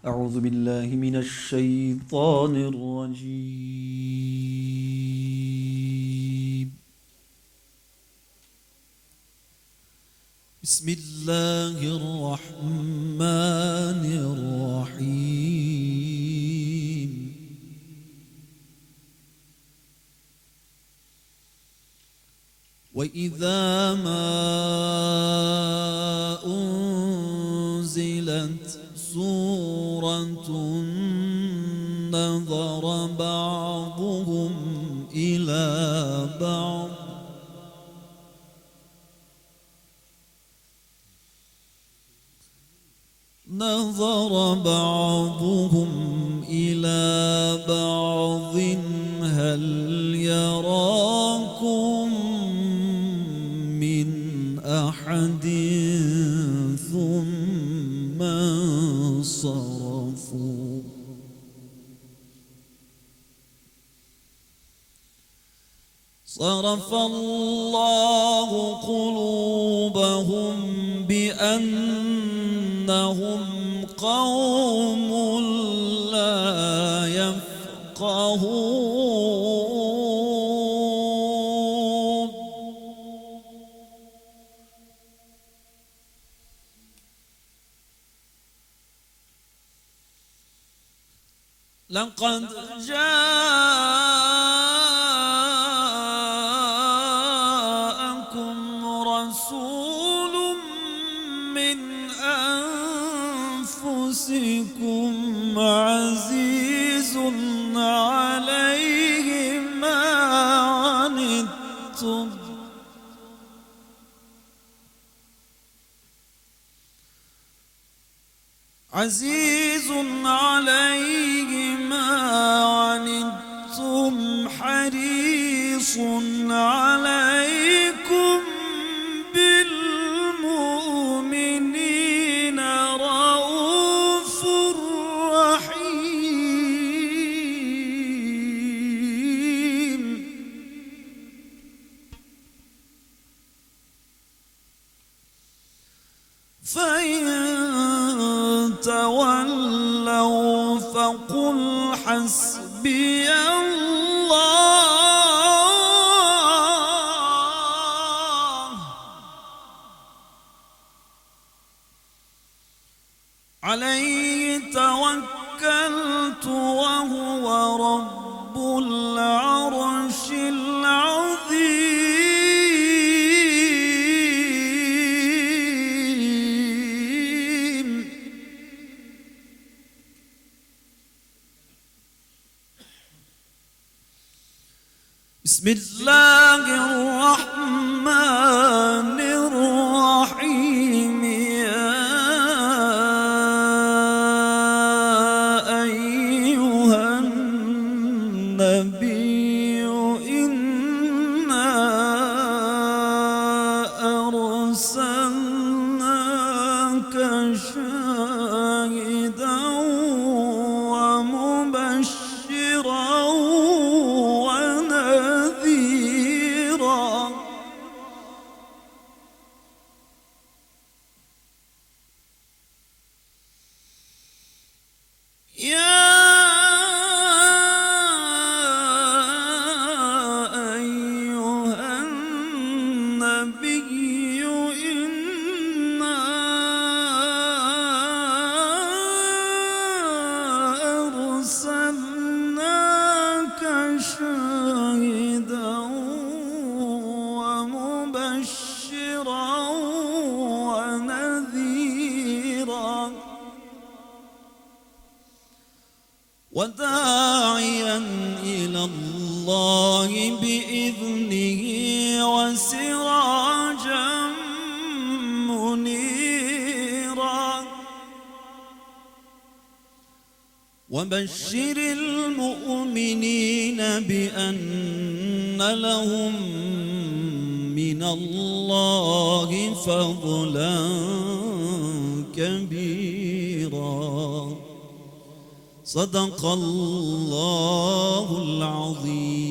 أعوذ بالله من الشيطان الرجيم. بسم الله الرحمن الرحيم. وإذا ما أنزلت سورة نظر بعضهم إلى بعض هل يراكم من أحد ثم انصرفوا صرف الله قلوبهم بأنهم قوم لا يفقهون. لقد جاءكم رسول من أنفسكم عزيز عليه ما عنتم حريص عليكم بالمؤمنين رؤوف رحيم. فإن تولوا فقل حسبي الله عليه توكلت وهو رب العرش العظيم. بسم الله الرحمن الرحيم. يا أيها النبي إنا أرسلناك شاهدا ومبشرا ونذيرا. يا أيها النبي إنا أرسلناك شاهدا ومبشرا ونذيرا وداعيا إلى الله بإذنه وسراجا منيرا. وبشر المؤمنين بأن لهم من الله فضلا كبيرا. صدق الله العظيم.